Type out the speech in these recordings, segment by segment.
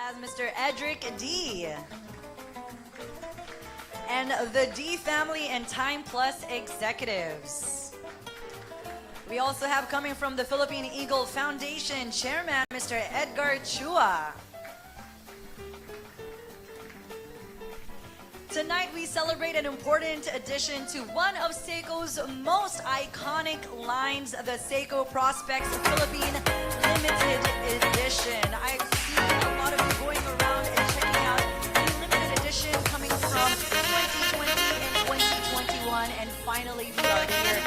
as Mr. Edric D. And the D family and Time Plus executives. We also have coming from the Philippine Eagle Foundation Chairman, Mr. Edgar Chua. Tonight we celebrate an important addition to one of Seiko's most iconic lines, the Seiko Prospex Philippine Limited Edition. I see a lot of you going around and checking out the limited edition coming from 2020 and 2021, and finally we are here,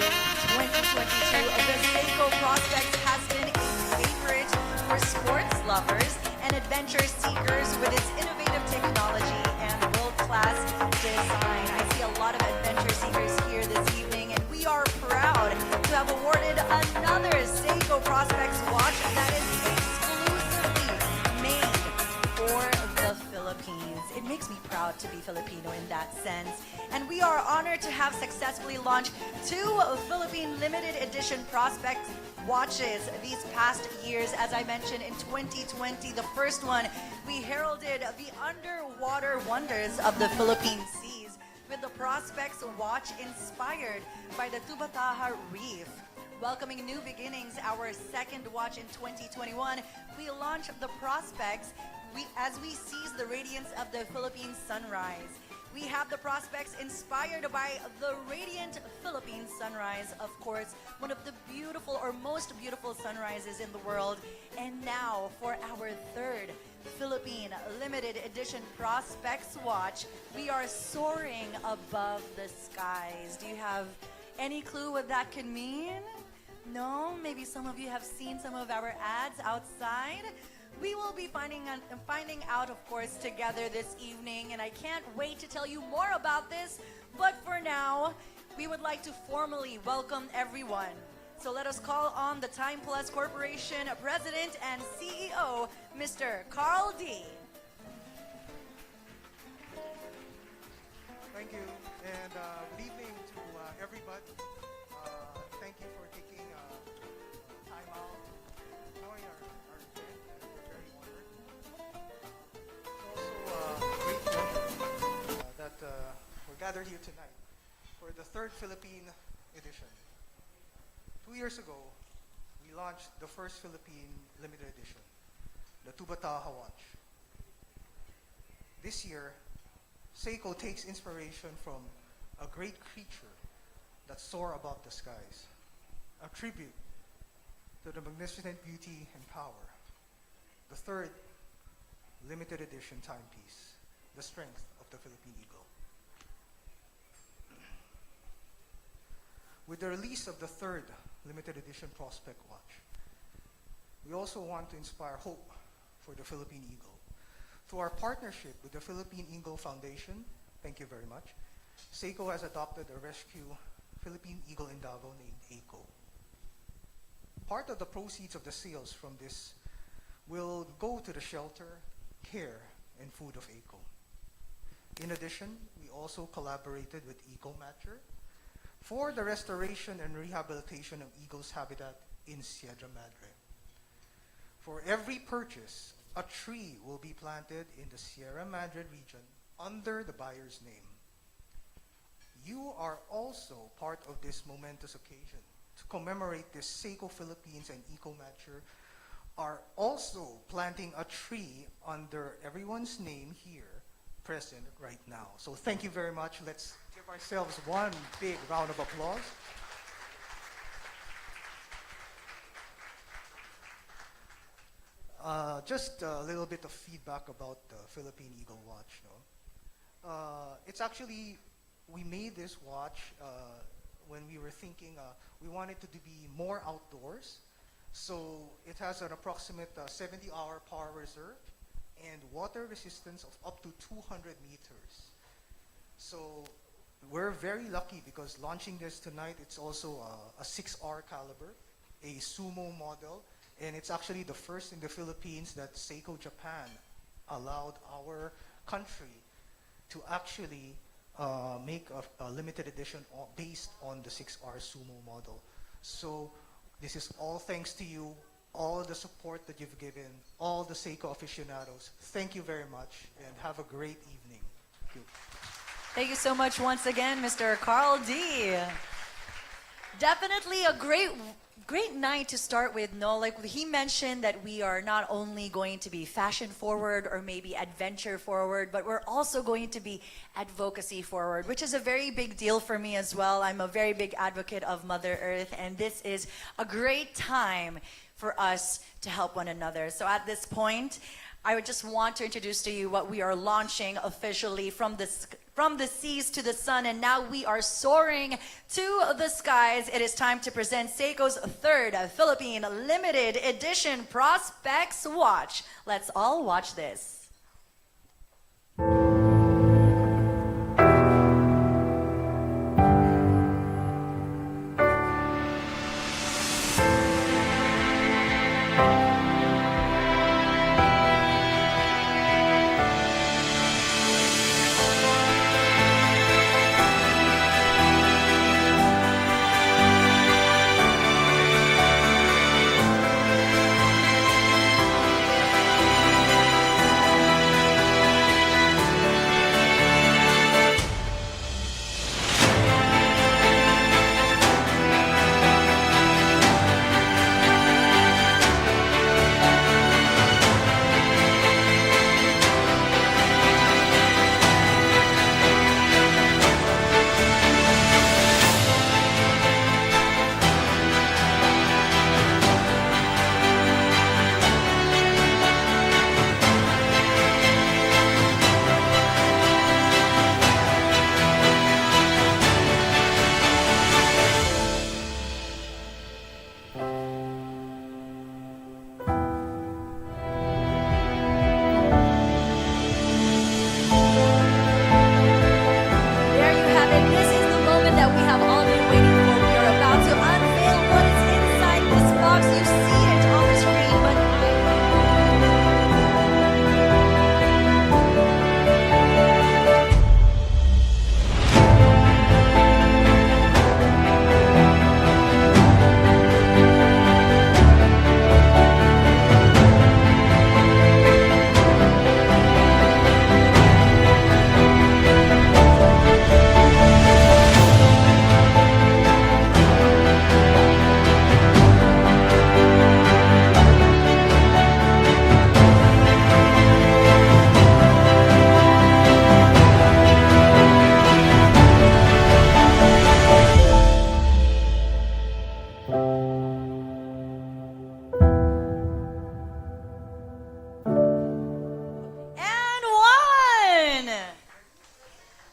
2022. The Seiko Prospex has been a favorite for sports lovers and adventure seekers with its innovative technology and world-class design. I see a lot of adventure seekers here this evening, and we are proud to have awarded another Seiko Prospex watch that is exclusively made for the Philippines. It makes me proud to be Filipino in that sense. And we are honored to have successfully launched two Philippine limited edition Prospex watches these past years. As I mentioned, in 2020, the first one, we heralded the underwater wonders of the Philippine seas with the Prospex watch inspired by the Tubataha Reef. Welcoming new beginnings, our second watch in 2021, we launched the Prospex as we seize the radiance of the Philippine sunrise. We have the Prospex inspired by the radiant Philippine sunrise, of course, one of the beautiful or most beautiful sunrises in the world. And now for our third Philippine limited edition Prospex watch, we are soaring above the skies. Do you have any clue what that could mean? No? Maybe some of you have seen some of our ads outside. We will be finding out, of course, together this evening, and I can't wait to tell you more about this. But for now, we would like to formally welcome everyone. So let us call on the Time Plus Corporation President and CEO, Mr. Carl D. Thank you, and good evening to everybody. Thank you for taking time out to join our event. We're very honored. It's also a great pleasure that we're gathered here tonight for the third Philippine edition. 2 years ago, we launched the first Philippine limited edition, the Tubataha watch. This year, Seiko takes inspiration from a great creature that soar above the skies, a tribute to the magnificent beauty and power, the third limited edition timepiece, the strength of the Philippine Eagle. With the release of the third limited edition Prospex watch, we also want to inspire hope for the Philippine Eagle. Through our partnership with the Philippine Eagle Foundation, thank you very much, Seiko has adopted a rescue Philippine Eagle in Davao named Eiko. Part of the proceeds of the sales from this will go to the shelter, care, and food of Eiko. In addition, we also collaborated with Eco Matcher for the restoration and rehabilitation of eagle's habitat in Sierra Madre. For every purchase, a tree will be planted in the Sierra Madre region under the buyer's name. You are also part of this momentous occasion. To commemorate this, Seiko Philippines and Eco Matcher are also planting a tree under everyone's name here, present right now. So thank you very much. Let's give ourselves one big round of applause. Just a little bit of feedback about the Philippine Eagle watch. It's actually, we made this watch when we were thinking we wanted it to be more outdoors. So it has an approximate 70-hour power reserve and water resistance of up to 200 meters. So we're very lucky because launching this tonight, it's also a 6R caliber, a sumo model, and it's actually the first in the Philippines that Seiko Japan allowed our country to actually make a limited edition based on the 6R sumo model. So this is all thanks to you, all the support that you've given, all the Seiko aficionados. Thank you very much, and have a great evening. Thank you. Thank you so much once again, Mr. Carl D. Definitely a great night to start with, no? Like he mentioned that we are not only going to be fashion forward or maybe adventure forward, but we're also going to be advocacy forward, which is a very big deal for me as well. I'm a very big advocate of Mother Earth, and this is a great time for us to help one another. So at this point, I would just want to introduce to you what we are launching officially from the seas to the sun, and now we are soaring to the skies. It is time to present Seiko's third Philippine limited edition Prospex watch. Let's all watch this.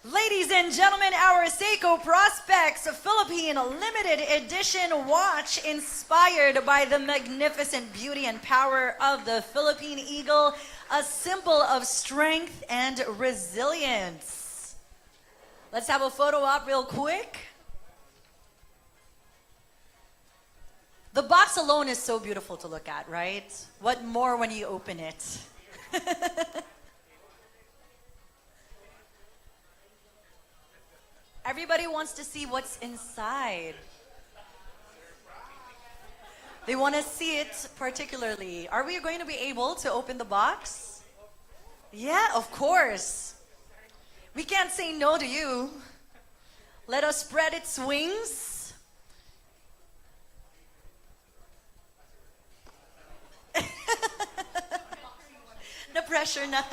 Ladies and gentlemen, our Seiko Prospex Philippine limited edition watch inspired by the magnificent beauty and power of the Philippine Eagle, a symbol of strength and resilience. Let's have a photo op real quick. The box alone is so beautiful to look at, right? What more when you open it? Everybody wants to see what's inside. They want to see it particularly. Are we going to be able to open the box? Yeah, of course. We can't say no to you. Let us spread its wings. No pressure na.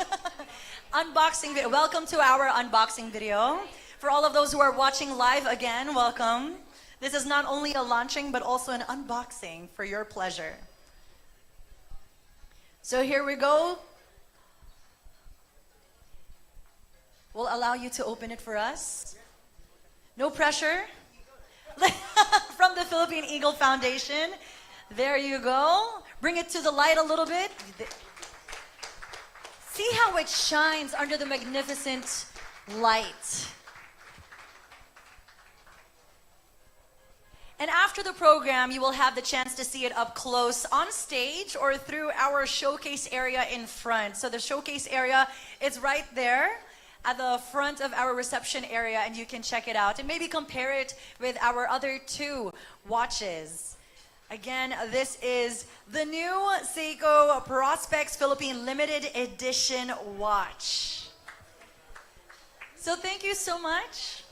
Unboxing video. Welcome to our unboxing video. For all of those who are watching live again, welcome. This is not only a launching, but also an unboxing for your pleasure. So here we go. We'll allow you to open it for us. No pressure. From the Philippine Eagle Foundation. There you go. Bring it to the light a little bit. See how it shines under the magnificent light. And after the program, you will have the chance to see it up close on stage or through our showcase area in front. So the showcase area is right there at the front of our reception area, and you can check it out and maybe compare it with our other two watches. Again, this is the new Seiko Prospex Philippine Limited Edition watch. So thank you so much.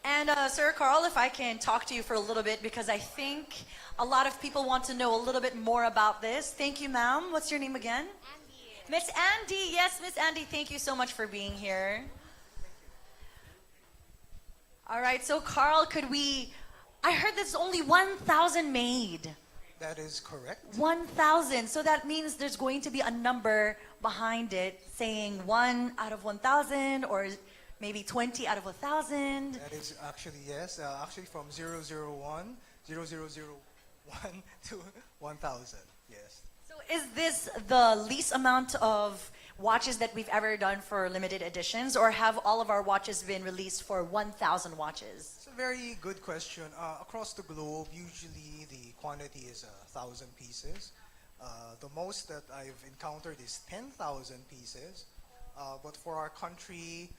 And Sir Carl, if I can talk to you for a little bit, because I think a lot of people want to know a little bit more about this. Thank you, ma'am. What's your name again? Andy. Miss Andy. Yes, Miss Andy, thank you so much for being here. All right, so Carl, I heard there's only 1,000 made. That is correct. 1,000. So that means there's going to be a number behind it saying 1 out of 1,000 or maybe 20 out of 1,000. That is actually, yes. Actually from 001, 0001 to 1,000. Yes. So is this the least amount of watches that we've ever done for limited editions, or have all of our watches been released for 1,000 watches? It's a very good question. Across the globe, usually the quantity is 1,000 pieces. The most that I've encountered is 10,000 pieces. But for our country,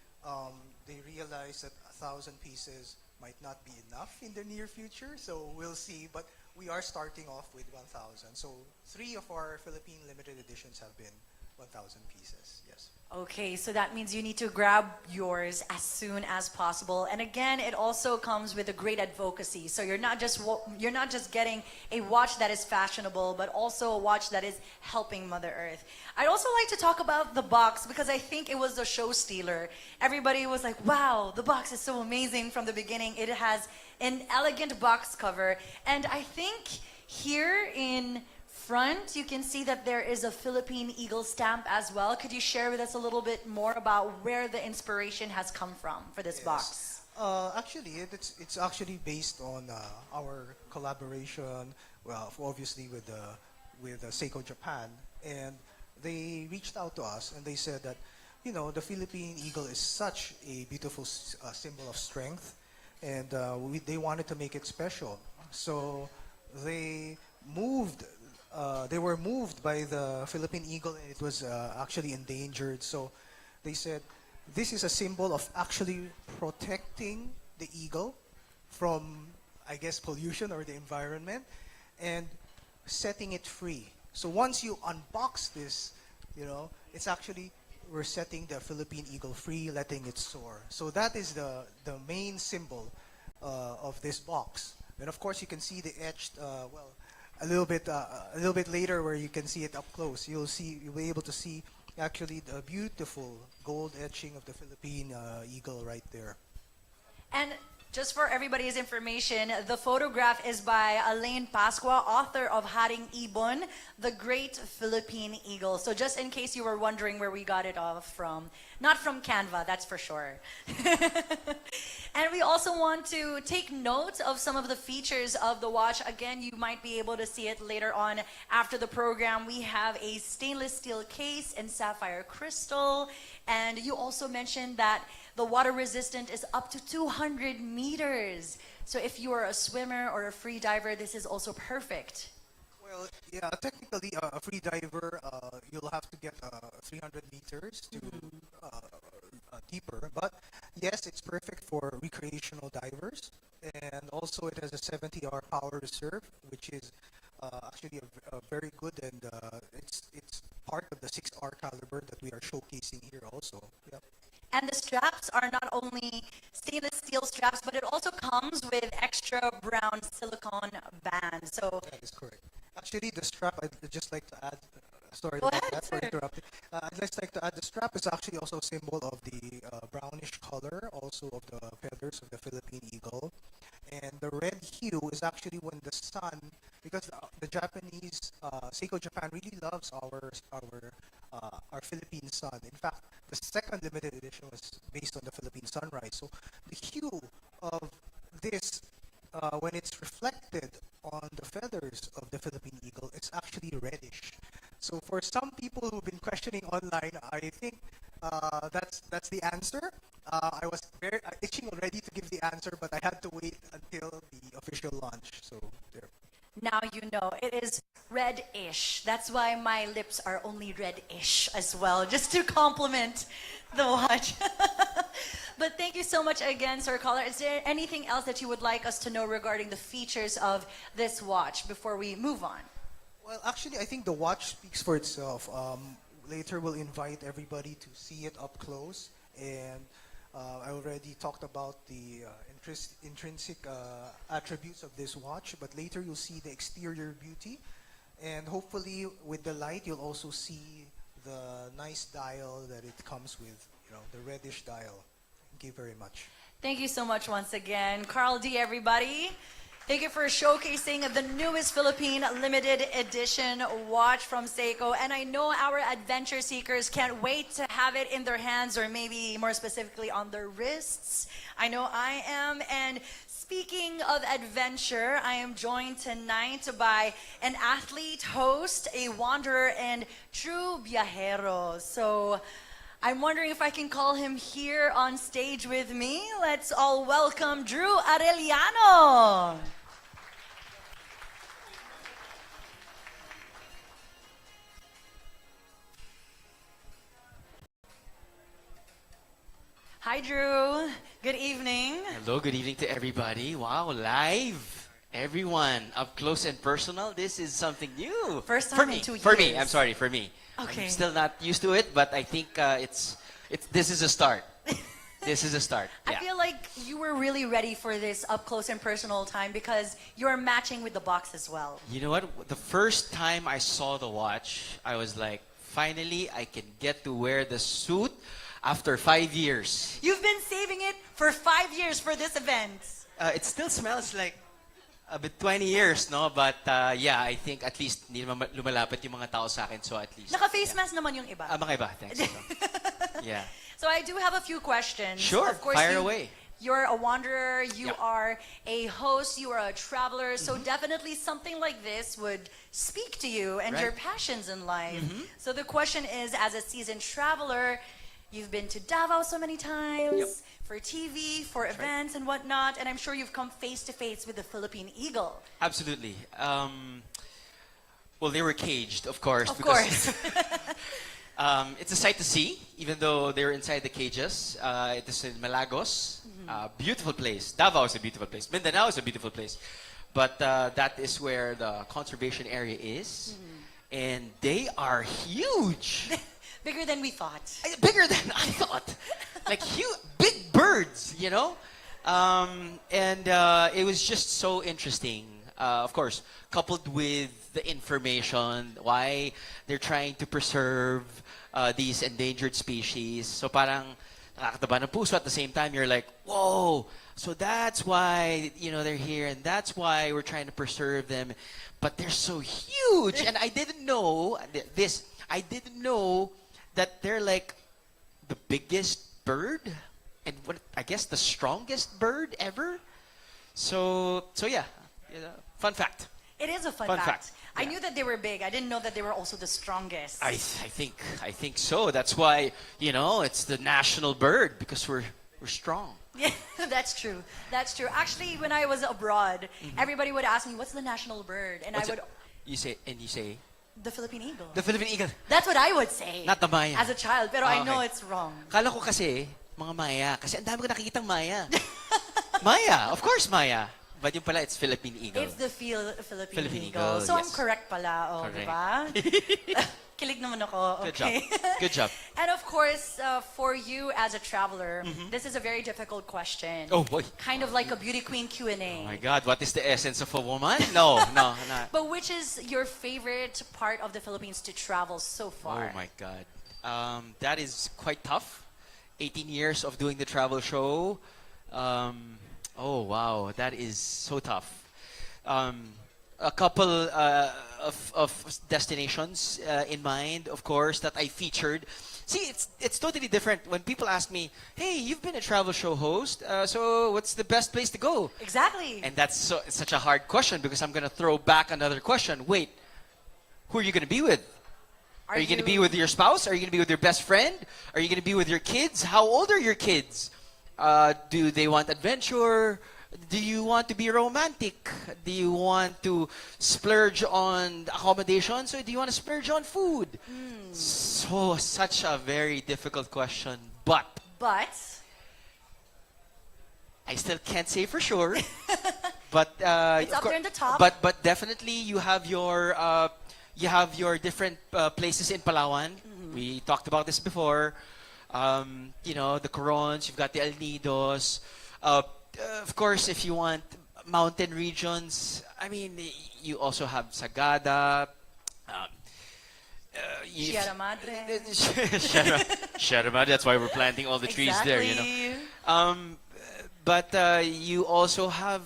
they realize that 1,000 pieces might not be enough in the near future, so we'll see. But we are starting off with 1,000. So 3 of our Philippine limited editions have been 1,000 pieces, yes. Okay, so that means you need to grab yours as soon as possible. And again, it also comes with a great advocacy. So you're not just getting a watch that is fashionable, but also a watch that is helping Mother Earth. I'd also like to talk about the box, because I think it was the show stealer. Everybody was like, wow, the box is so amazing from the beginning. It has an elegant box cover. And I think here in front, you can see that there is a Philippine Eagle stamp as well. Could you share with us a little bit more about where the inspiration has come from for this box? Actually, it's actually based on our collaboration, well, obviously with Seiko Japan, and they reached out to us and they said that, you know, the Philippine Eagle is such a beautiful symbol of strength, and they wanted to make it special. So they were moved by the Philippine Eagle, and it was actually endangered. So they said, this is a symbol of actually protecting the eagle from, I guess, pollution or the environment, and setting it free. So once you unbox this, you know, it's actually, we're setting the Philippine Eagle free, letting it soar. So that is the main symbol of this box. And of course, you can see the etched, a little bit later, where you can see it up close. You'll be able to see actually the beautiful gold etching of the Philippine Eagle right there. And just for everybody's information, the photograph is by Elaine Pascua, author of Haring Ibon, the Great Philippine Eagle. So just in case you were wondering where we got it off from, not from Canva, that's for sure. And we also want to take note of some of the features of the watch. Again, you might be able to see it later on after the program. We have a stainless steel case and sapphire crystal. And you also mentioned that the water resistant is up to 200 meters. So if you are a swimmer or a free diver, this is also perfect. Well, yeah, technically a free diver, you'll have to get 300 meters to deeper. But yes, it's perfect for recreational divers. And also it has a 70-hour power reserve, which is actually a very good, and it's part of the 6R caliber that we are showcasing here also. Yeah. And the straps are not only stainless steel straps, but it also comes with extra brown silicone bands. So that is correct. Actually, the strap, I'd just like to add, sorry Go about ahead, that sir. for interrupting. I'd just like to add, the strap is actually also a symbol of the brownish color, also of the feathers of the Philippine Eagle. And the red hue is actually when the sun, because the Japanese, Seiko Japan really loves our Philippine sun. In fact, the second limited edition was based on the Philippine sunrise. So the hue of this, when it's reflected on the feathers of the Philippine Eagle, it's actually reddish. So for some people who've been questioning online, I think that's the answer. I was very itching already to give the answer, but I had to wait until the official launch. So there. now you know it is red-ish. That's why my lips are only red-ish as well, just to complement The watch. But thank you so much again, Sir Caller. Is there anything else that you would like us to know regarding the features of this watch before we move on? Well, actually, I think the watch speaks for itself. Later, we'll invite everybody to see it up close. And I already talked about the intrinsic attributes of this watch. But later, you'll see the exterior beauty. And hopefully, with the light, you'll also see the nice dial that it comes with, the reddish dial. Thank you very much. Thank you so much once again. Carl D, everybody. Thank you for showcasing the newest Philippine limited edition watch from Seiko. And I know our adventure seekers can't wait to have it in their hands, or maybe more specifically on their wrists. I know I am. And speaking of adventure, I am joined tonight by an athlete, host, a wanderer, and true viajero. So I'm wondering if I can call him here on stage with me. Let's all welcome Drew Arellano. Hi, Drew. Good evening. Hello, good evening to everybody. Wow, live. Everyone, up close and personal. This is something new. First time for in me. 2 years. For me, I'm sorry, for me. Okay. I'm still not used to it, but I think this is a start. This is a start. I Yeah. feel like you were really ready for this up close and personal time because you're matching with the box as well. You know what? The first time I saw the watch, I was like, finally, I can get to wear the suit after 5 years. You've been saving it for 5 years for this event. It still smells like a bit 20 years, no? But yeah, I think at least hindi naman lumalapit yung mga tao sa akin, so at least. Naka-face mask naman yung iba. Mga iba, thanks. Yeah. So I do have a few questions. Sure, Of course, fire away. You're a wanderer, you Yeah. are a host, you are a traveler, so definitely something like this would speak to you and your Right. passions in life. So the question is, as a seasoned traveler, you've been to Davao so many times, Yep. for TV, for events and whatnot, and I'm sure you've come face to face with the Philippine Eagle. Absolutely. Well, they were caged, of course. Of because, course. it's a sight to see, even though they're inside the cages. It is in Malagos. Beautiful place. Davao is a beautiful place. Mindanao is a beautiful place. But that is where the conservation area is. And they are huge. Bigger than we thought. Bigger than I thought. Like huge, big birds, you know? And it was just so interesting. Of course, coupled with the information, why they're trying to preserve these endangered species. So parang nakakataba ng puso. At the same time, you're like, whoa, so that's why, they're here, and that's why we're trying to preserve them. But they're so huge. And I didn't know this. I didn't know that they're like the biggest bird and I guess the strongest bird ever. So yeah, fun fact. It is a fun fact. I Yeah. knew that they were big. I didn't know that they were also the strongest. I think so. That's why it's the national bird because we're strong. Yeah, that's true. That's true. Actually, when I was abroad, everybody would ask me, "What's the national bird?" And What's I would, You say "The Philippine Eagle." the Philippine Eagle. That's what I would say. Not the Maya. As a child, pero I know Okay. it's wrong. Kala ko kasi mga Maya kasi ang dami ko nakikitang Maya. Maya, of course Maya. But yung pala it's Philippine Eagle. It's the Philippine Philippine Eagle. Eagle, So I'm yes. correct pala, oh, Correct. diba? Kilig naman ako. Good Okay. job. Good job. And of course, for you as a traveler, this is a very difficult question. Oh boy. Kind of like a beauty queen Q&A. Oh my God, what is the essence of a woman? No, not. But which is your favorite part of the Philippines to travel so far? Oh my God. That is quite tough. 18 years of doing the travel show. Oh wow, that is so tough. A couple of destinations in mind, of course, that I featured. See, it's totally different when people ask me, "Hey, you've been a travel show host, so what's the best place to go?" Exactly. And that's it's such a hard question because I'm gonna throw back another question. Wait, who are you gonna be with? Are you gonna be with your spouse? Are you gonna be with your best friend? Are you gonna be with your kids? How old are your kids? Do they want adventure? Do you want to be romantic? Do you want to splurge on accommodations or do you want to splurge on food? So, such a very difficult question. But But I still can't say for sure. But It's up there in the top. But definitely you have your different places in Palawan. We talked about this before. You know, the Corons. You've got the El Nidos. Of course, if you want mountain regions, I mean, you also have Sagada. Sierra Madre. Sierra Madre. That's why we're planting all the trees there. You know. Exactly. But you also have,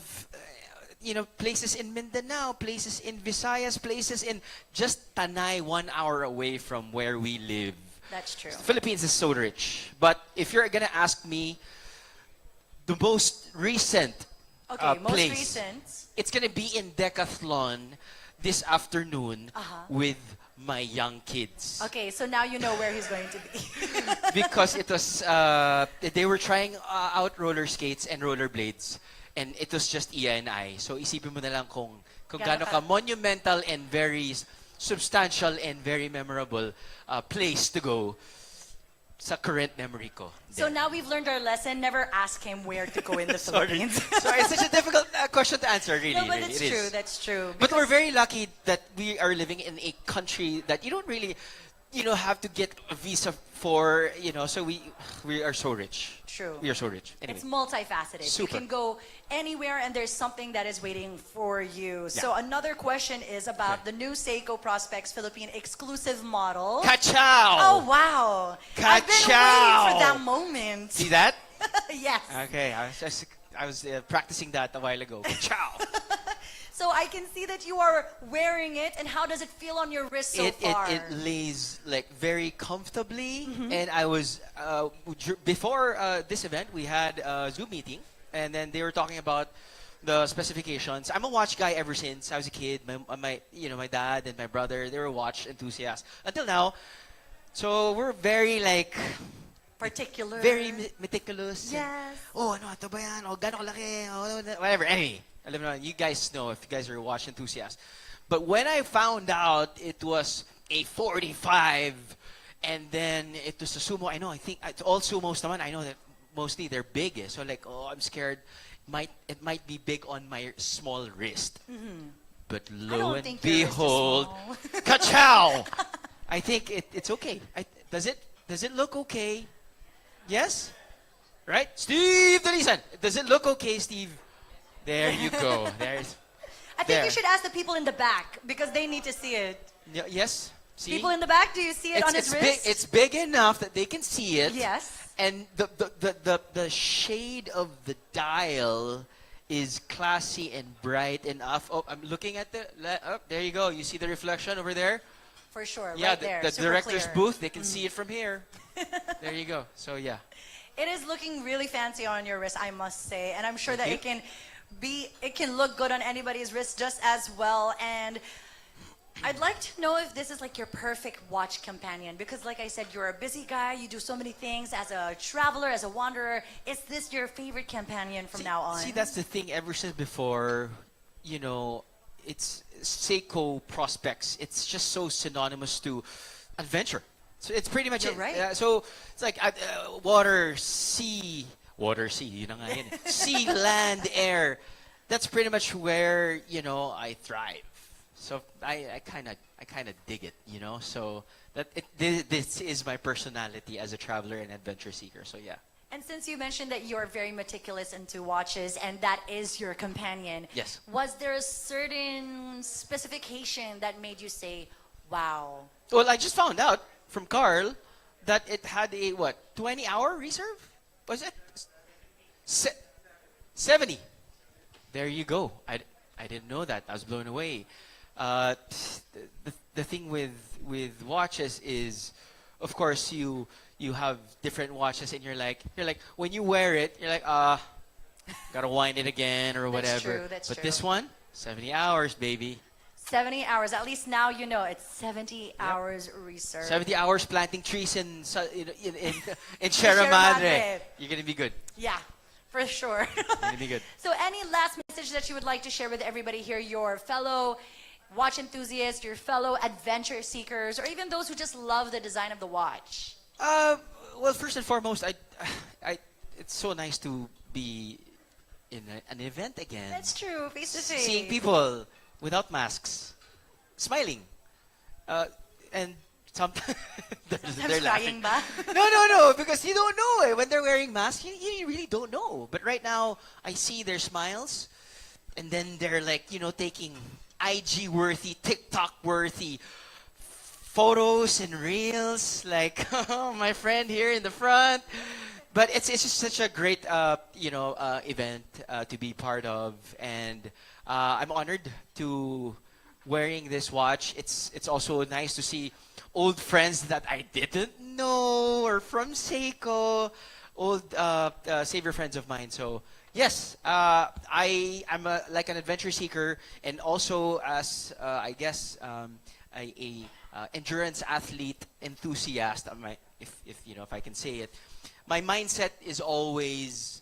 you know, places in Mindanao, places in Visayas, places in just Tanay, 1 hour away from where we live. That's true. The Philippines is so rich. But if you're gonna ask me, the most recent Okay, most place, recent. it's gonna be in Decathlon this afternoon with my young kids. Okay, so now you know where he's going to be. Because it was they were trying out roller skates and rollerblades, and it was just Iya and I. So isipin mo na lang kung gaano ka monumental and very substantial and very memorable place to go sa current memory ko. So now we've learned our lesson. Never ask him where to go in the Philippines. Sorry, it's such a difficult question to answer, really. No, but really. it's It true. is. That's true. But we're Because- very lucky that we are living in a country that you don't really, you know, have to get a visa for, you know, so we are so rich. True. We are so rich. Anyway. It's multifaceted. You Super. can go anywhere and there's something that is waiting for you. So another question is about the new Seiko Prospex Philippine exclusive model. Ka-chow! Oh, wow. I've been waiting for that moment. See that? Yes. Okay, I was practicing that a while ago. Ka-chow! So I can see that you are wearing it, and how does it feel on your wrist so far? It lays like very comfortably, and I was before this event we had a Zoom meeting, and then they were talking about the specifications. I'm a watch guy ever since I was a kid. My my dad and my brother, they were watch enthusiasts until now. So we're very like Particular. very meticulous. Yes. Oh, ano ito ba yan? Oh, gano'ng kalaki? Oh, whatever. Anyway, alam mo, you guys know if you guys are watch enthusiasts. But when I found out it was a 45 and then it was a sumo, I think it's all sumos naman. I know that mostly they're big. So like, oh, I'm scared. It might be big on my small wrist. But lo and think your wrist is behold, small. ka-chow! I think it's okay. Does it look okay? Yes? Right? Steve Dalisan! Does it look okay, Steve? There you go. I think you should ask the people in the back because they need to see it. Yes? See? People in the back, do you see it on his big, wrist? it's big enough that they can see it. Yes. And the shade of the dial is classy and bright enough. Oh, I'm looking at there you go. You see the reflection over there? For sure, Yeah, right there. the super director's clear. booth, they can see it from here. There you go. So yeah. It is looking really fancy on your wrist, I must say, and I'm sure Thank that you. it can look good on anybody's wrist just as well. And I'd like to know if this is like your perfect watch companion because, like I said, you're a busy guy. You do so many things as a traveler, as a wanderer. Is this your favorite companion from now on? See, that's the thing. Ever since before, you know, it's Seiko Prospex. It's just so synonymous to adventure. So it's pretty much You're it. right. So it's like water, sea, yun na nga yun eh. Sea, land, air. That's pretty much where, you know, I thrive. So I kind of dig it, you know. So this is my personality as a traveler and adventure seeker. So yeah. And since you mentioned that you're very meticulous into watches and that is your companion, Yes. was there a certain specification that made you say, wow? Well, I just found out from Carl that it had a 20-hour reserve? Was it 70? There you go. I didn't know that. I was blown away. The thing with watches is, of course, you have different watches and you're like when you wear it, you're like gotta wind it again or whatever. True, that's but true. this one, 70 hours, baby. 70 hours. At least now you know it's 70 hours reserve. 70 hours planting trees in Sierra Sierra Madre. Madre. You're gonna be good. Yeah, for sure. You're gonna be good. So any last message that you would like to share with everybody here, your fellow watch enthusiasts, your fellow adventure seekers, or even those who just love the design of the watch? Uh, well, first and foremost, it's so nice to be in an event again. That's true, face to face. Seeing people without masks, smiling, and sometimes they're Sometimes laughing. crying ba? No, because you don't know when they're wearing masks. You really don't know. But right now, I see their smiles, and then they're like, taking IG-worthy, TikTok-worthy photos and reels, like my friend here in the front. But it's just such a great event to be part of, and I'm honored to wearing this watch. It's also nice to see old friends that I didn't know or from Seiko, old savior friends of mine. So yes, I'm like an adventure seeker, and also as I guess a endurance athlete enthusiast. If I can say it, my mindset is always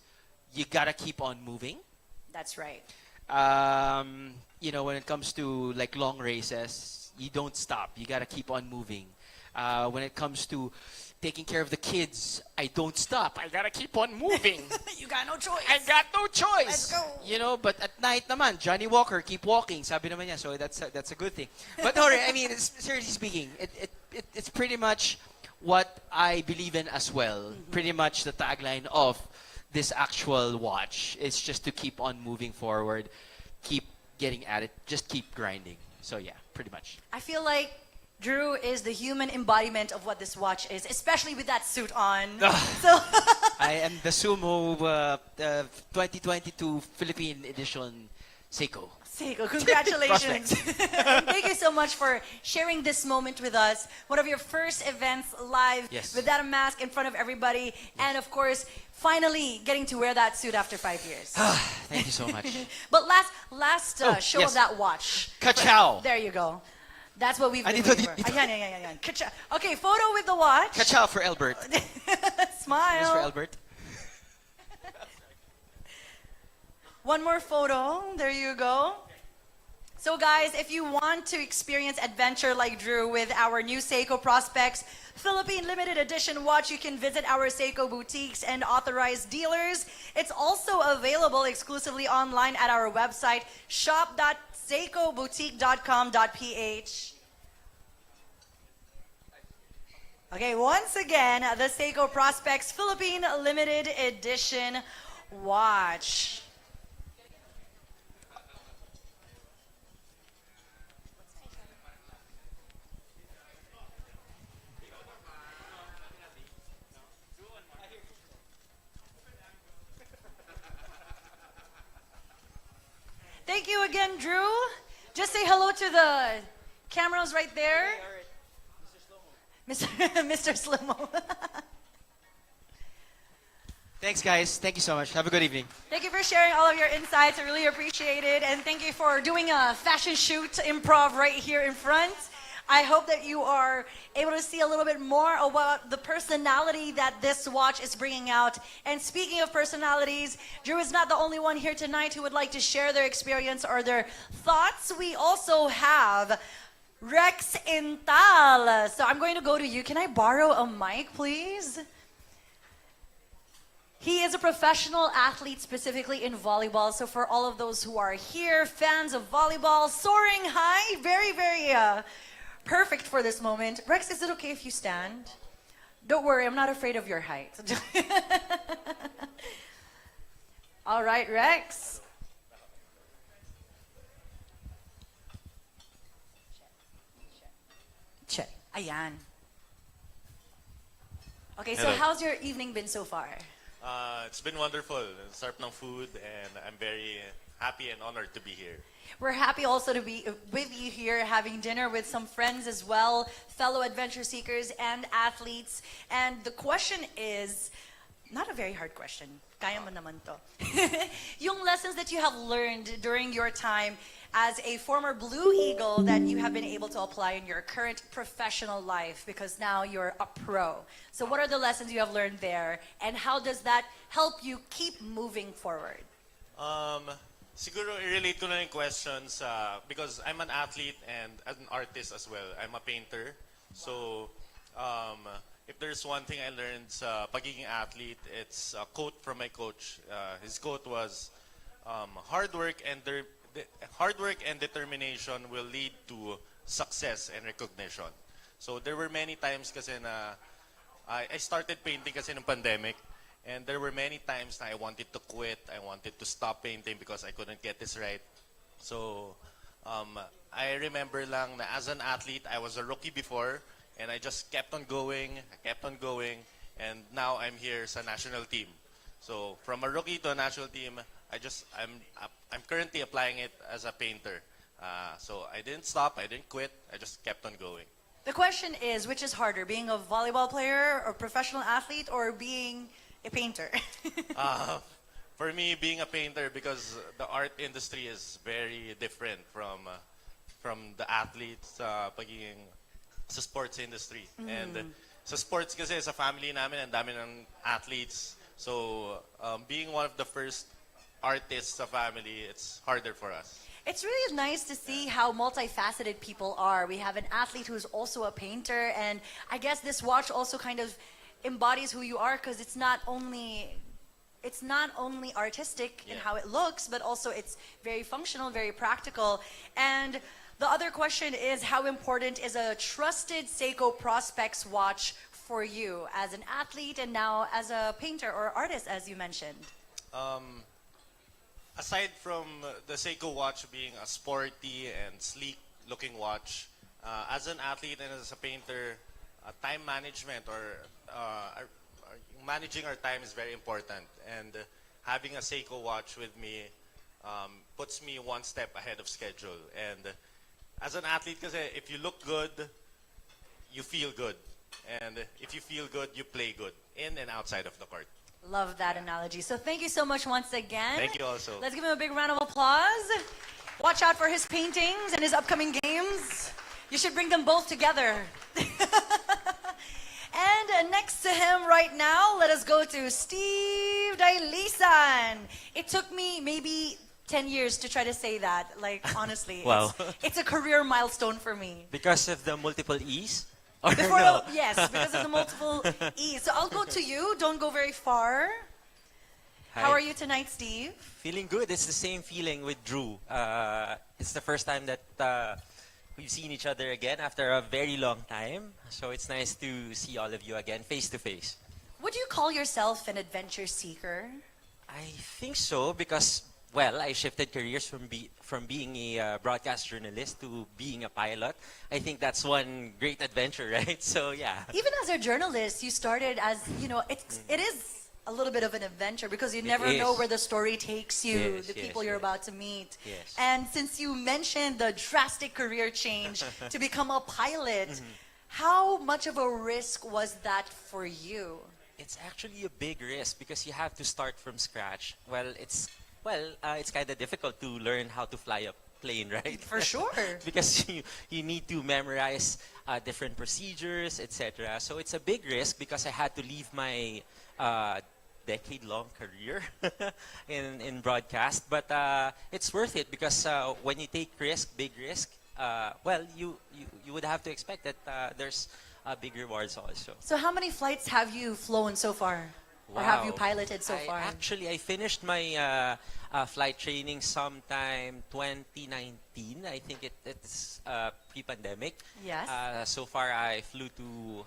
you gotta keep on moving. That's right. When it comes to like long races, you don't stop. You gotta keep on moving. When it comes to taking care of the kids, I don't stop. I gotta keep on moving. You got no choice. I got no choice. Let's go. But at night naman, Johnny Walker, keep walking. Sabi naman niya, so that's a good thing. But no, I mean, seriously speaking, it's pretty much what I believe in as well. Mm-hmm. Pretty much the tagline of this actual watch. It's just to keep on moving forward, keep getting at it, just keep grinding. So yeah, pretty much. I feel like Drew is the human embodiment of what this watch is, especially with that suit on. So I am the Sumo 2022 Philippine Edition Seiko. Seiko, congratulations. Prospex. Thank you so much for sharing this moment with us. One of your first events live Yes. without a mask in front of everybody. And of course, finally getting to wear that suit after 5 years. Thank you so much. But last show yes. of that watch. Kachao. There you go. That's what we've been Dito, waiting for. dito. Ayan. Kacha. Okay, photo with the watch. Kachao for Albert. Smile. This for Albert. One more photo. There you go. So guys, if you want to experience adventure like Drew with our new Seiko Prospex Philippine Limited Edition watch, you can visit our Seiko boutiques and authorized dealers. It's also available exclusively online at our website, shop.seikoboutique.com.ph. Okay, once again, the Seiko Prospex Philippine Limited Edition watch. Thank you again, Drew. Just say hello to the cameras right there. Mr. Slomo. Thanks, guys. Thank you so much. Have a good evening. Thank you for sharing all of your insights. I really appreciate it. And thank you for doing a fashion shoot improv right here in front. I hope that you are able to see a little bit more about the personality that this watch is bringing out. And speaking of personalities, Drew is not the only one here tonight who would like to share their experience or their thoughts. We also have Rex Intal. So I'm going to go to you. Can I borrow a mic, please? He is a professional athlete, specifically in volleyball. So for all of those who are here, fans of volleyball, soaring high, very, very perfect for this moment. Rex, is it okay if you stand? Don't worry, I'm not afraid of your height. All right, Rex. Check. Ayan. Okay, so Hello. how's your evening been so far? It's been wonderful. Sarap ng food, and I'm very happy and honored to be here. We're happy also to be with you here, having dinner with some friends as well, fellow adventure seekers and athletes. And the question is, not a very hard question. Kaya mo naman to. Yung lessons that you have learned during your time as a former Blue Eagle that you have been able to apply in your current professional life, because now you're a pro. So what are the lessons you have learned there, and how does that help you keep moving forward? Siguro i-relate ko na yung questions because I'm an athlete and an artist as well. I'm a painter. So if there's one thing I learned sa pagiging athlete, it's a quote from my coach. His quote was, hard work and determination will lead to success and recognition. So there were many times kasi na I started painting kasi nung pandemic, and there were many times na I wanted to quit, I wanted to stop painting because I couldn't get this right. So I remember lang na as an athlete, I was a rookie before, and I just kept on going, and now I'm here sa national team. So from a rookie to a national team, I'm currently applying it as a painter. So I didn't stop, I didn't quit, I just kept on going. The question is, which is harder, being a volleyball player or professional athlete or being a painter? For me, being a painter, because the art industry is very different from the athletes pagiging sa sports industry. And sa sports kasi, sa family namin, ang dami ng athletes. So being one of the first artists sa family, it's harder for us. It's really nice to see how multifaceted people are. We have an athlete who's also a painter, and I guess this watch also kind of embodies who you are, because it's not only artistic in how it looks, but also it's very functional, very practical. And the other question is, how important is a trusted Seiko Prospex watch for you as an athlete and now as a painter or artist, as you mentioned? Aside from the Seiko watch being a sporty and sleek looking watch, as an athlete and as a painter, time management or managing our time is very important. And having a Seiko watch with me puts me one step ahead of schedule. And as an athlete, kasi if you look good, you feel good. And if you feel good, you play good in and outside of the court. Love that analogy. So thank you so much once again. Thank you also. Let's give him a big round of applause. Watch out for his paintings and his upcoming games. You should bring them both together. And next to him right now, let us go to Steve Dailisan. It took me maybe 10 years to try to say that, like, honestly. Wow. It's a career milestone for me. Because of the multiple E's? Or Before, no? yes, because of the multiple E's. So I'll go to you. Don't go very far. How Hi. are you tonight, Steve? Feeling good. It's the same feeling with Drew. It's the first time that we've seen each other again after a very long time. So it's nice to see all of you again, face to face. Would you call yourself an adventure seeker? I think so because, well, I shifted careers from being a broadcast journalist to being a pilot. I think that's one great adventure, right? So, yeah. Even as a journalist, you started as, it is a little bit of an adventure because you never know is. where the story takes you, Yes, the yes, people you're yes. about to meet. Yes. And since you mentioned the drastic career change to become a pilot, how much of a risk was that for you? It's actually a big risk because you have to start from scratch. It's kind of difficult to learn how to fly a plane, right? For sure. Because you need to memorize different procedures, etc. So it's a big risk because I had to leave my decade-long career in broadcast. But it's worth it because when you take big risk, you would have to expect that there's big rewards also. So how many flights have you flown so far? Or have you Wow. piloted so far? I finished my flight training sometime 2019. I think it's pre-pandemic. Yes. So far, I flew to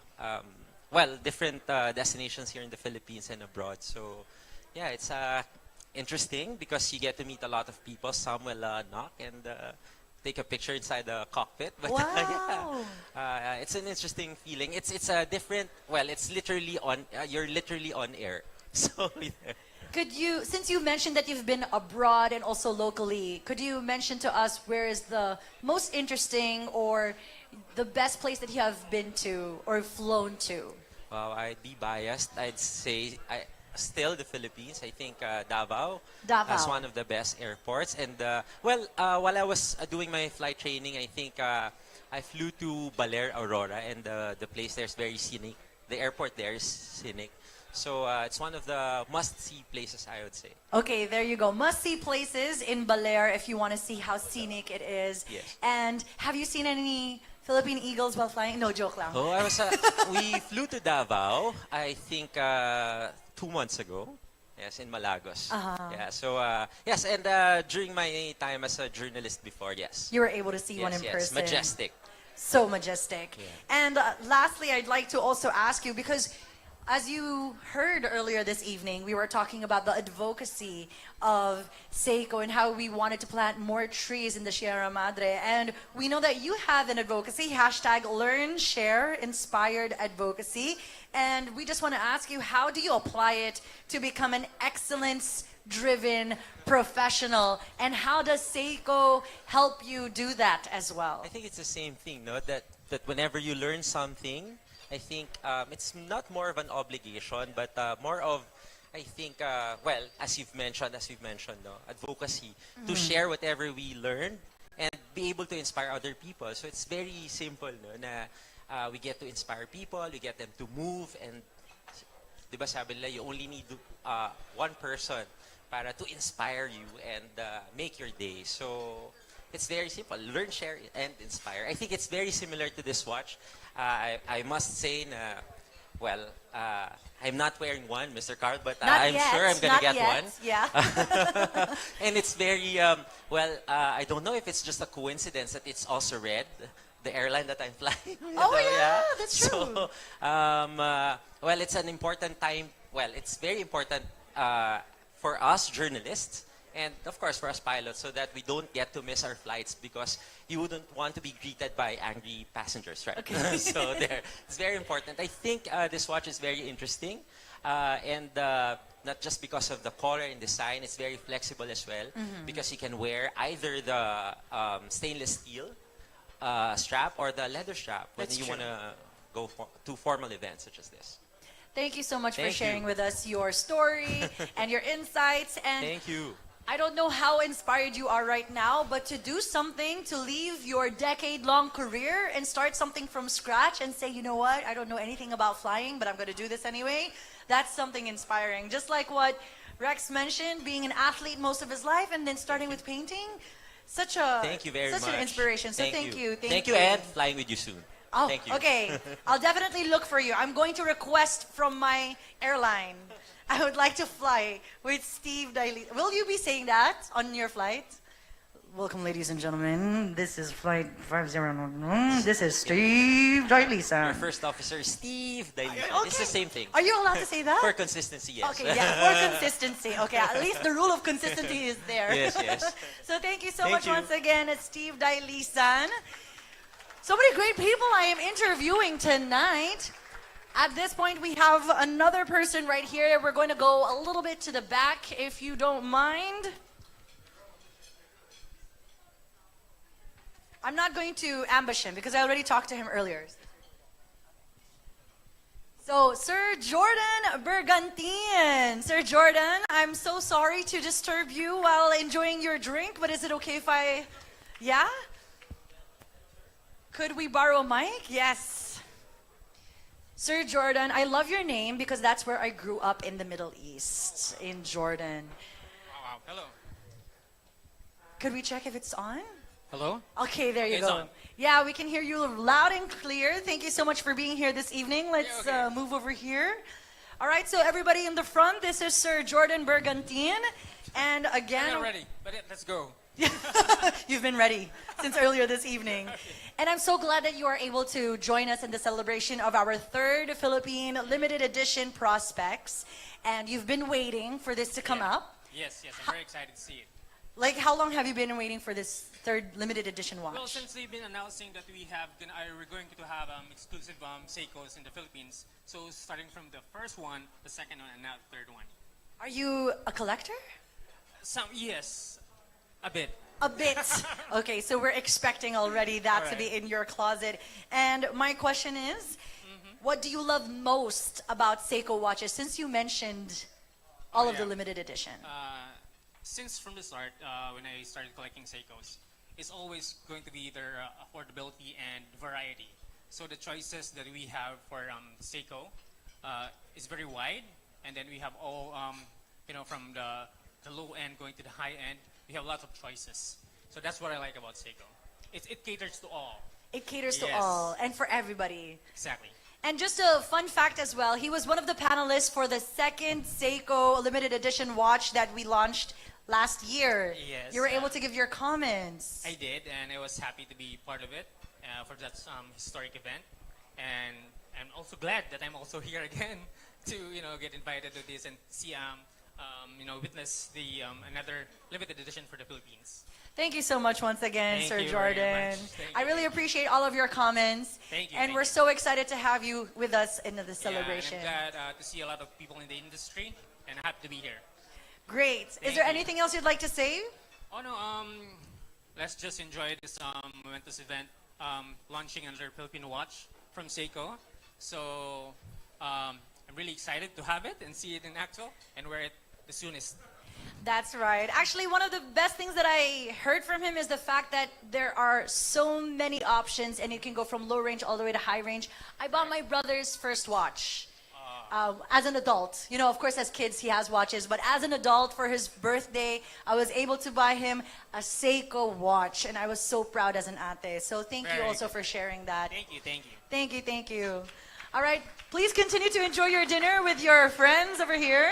different destinations here in the Philippines and abroad. So, yeah, it's interesting because you get to meet a lot of people. Some will knock and take a picture inside the cockpit. But Wow. it's an interesting feeling. It's a different. Well, it's literally on. You're literally on air. So. Could you, since you mentioned that you've been abroad and also locally, could you mention to us where is the most interesting or the best place that you have been to or flown to? Well, I'd be biased. I'd say still the Philippines. I think Davao Davao. is one of the best airports. And while I was doing my flight training, I think I flew to Baler, Aurora, and the place there is very scenic. The airport there is scenic. So it's one of the must-see places, I would say. Okay, there you go. Must-see places in Baler if you want to see how scenic it is. Yes. And have you seen any Philippine Eagles while flying? No, joke lang. Oh, we flew to Davao, I think 2 months ago. Yes, in Malagos. Yeah, so yes, and during my time as a journalist before, yes. You were able to see Yes, one in yes, person. majestic. So majestic. Yeah. And lastly, I'd like to also ask you, because as you heard earlier this evening, we were talking about the advocacy of Seiko and how we wanted to plant more trees in the Sierra Madre. And we know that you have an advocacy, hashtag Learn, Share, Inspired Advocacy. And we just want to ask you, how do you apply it to become an excellence-driven professional? And how does Seiko help you do that as well? I think it's the same thing, no? That whenever you learn something, I think it's not more of an obligation, but more of, I think, well, as we've mentioned, no, advocacy, to share whatever we learned and be able to inspire other people. So it's very simple, no, na we get to inspire people, we get them to move, and di ba sabi nila, you only need one person para to inspire you and make your day. So it's very simple. Learn, share, and inspire. I think it's very similar to this watch. I must say, well, I'm not wearing one, Mr. Carl, but Not I'm yet, sure I'm gonna not get yet. one. Yeah. And it's very, well, I don't know if it's just a coincidence that it's also red, the airline that I'm flying with. Oh, yeah, that's true. So, well, it's an important time. Well, it's very important for us journalists and, of course, for us pilots, so that we don't get to miss our flights, because you wouldn't want to be greeted by angry passengers, right? Okay. So it's very important. I think this watch is very interesting, and not just because of the color and design, it's very flexible as well, because you can wear either the stainless steel strap or the leather strap when That's you true. want to go to formal events such as this. Thank you so much for Thank sharing you. with us your story and your insights. And Thank you. I don't know how inspired you are right now, but to do something, to leave your decade-long career and start something from scratch and say, you know what, I don't know anything about flying, but I'm going to do this anyway, that's something inspiring. Just like what Rex mentioned, being an athlete most of his life and then starting with painting, such Thank you very much. an inspiration. So thank you. Thank you, and flying with you soon. Oh, Thank you. okay. I'll definitely look for you. I'm going to request from my airline. I would like to fly with Steve Daly. Will you be saying that on your flight? Welcome, ladies and gentlemen. This is flight 5091. This is Steve Daly, Your sir. first officer, Steve Daly. Okay. It's the same thing. Are you allowed to say that? For consistency, yes. Okay, yeah, for consistency. Okay, at least the rule of consistency is there. Yes, yes. So thank you so Thank much you. once again, Steve Daily-san. So many great people I am interviewing tonight. At this point, we have another person right here. We're going to go a little bit to the back, if you don't mind. I'm not going to ambush him because I already talked to him earlier. So, Sir Jordan Bergantin. Sir Jordan, I'm so sorry to disturb you while enjoying your drink, but is it okay if I... Yeah? Could we borrow a mic? Yes. Sir Jordan, I love your name because that's where I grew up in the Middle East, in Jordan. Wow, hello. Could we check if it's on? Hello? Okay, there you It's go. on. Yeah, we can hear you loud and clear. Thank you so much for being here this evening. Let's Yeah, okay. move over here. All right, so everybody in the front, this is Sir Jordan Bergantin. And I'm again, not ready, but let's go. you've been ready since earlier this evening. And I'm so glad that you are able to join us in the celebration of our third Philippine limited edition Prospex. And you've been waiting for this to come Yeah. up. Yes, I'm very excited to see it. Like, how long have you been waiting for this third limited edition watch? Well, since they've been announcing that we're going to have exclusive Seikos in the Philippines, so starting from the first one, the second one, and now the third one. Are you a collector? Yes, a bit. A bit. Okay, so we're expecting already that to Alright. be in your closet. And my question is, what do you love most about Seiko watches, since you mentioned all of the yeah. limited edition? Since from the start, when I started collecting Seikos, it's always going to be either affordability and variety. So the choices that we have for Seiko is very wide, and then we have all, from the low end going to the high end, we have lots of choices. So that's what I like about Seiko. It caters to all. It caters to Yes. all and for everybody. Exactly. And just a fun fact as well, he was one of the panelists for the second Seiko limited edition watch that we launched last year. Yes, You were able to give your comments. I did, and I was happy to be part of it for that historic event. And I'm also glad that I'm also here again to get invited to this and see witness the another limited edition for the Philippines. Thank you so much once again, Thank Sir you very Jordan. much. Thank I you. really appreciate all of your comments. Thank you, And thank we're you. so excited to have you with us in the celebration. Yeah, and I'm glad to see a lot of people in the industry, and happy to be here. Great. Is Thank there you. anything else you'd like to say? Oh no, let's just enjoy this momentous event, launching another Philippine watch from Seiko. So I'm really excited to have it and see it in actual and wear it the soonest. That's right. Actually, one of the best things that I heard from him is the fact that there are so many options and you can go from low range all the way to high range. I bought my brother's first watch as an adult. Of course, as kids, he has watches, but as an adult for his birthday, I was able to buy him a Seiko watch, and I was so proud as an ate. So thank you Very also good. for sharing that. Thank you, thank you. Thank you, thank you. All right, please continue to enjoy your dinner with your friends over here.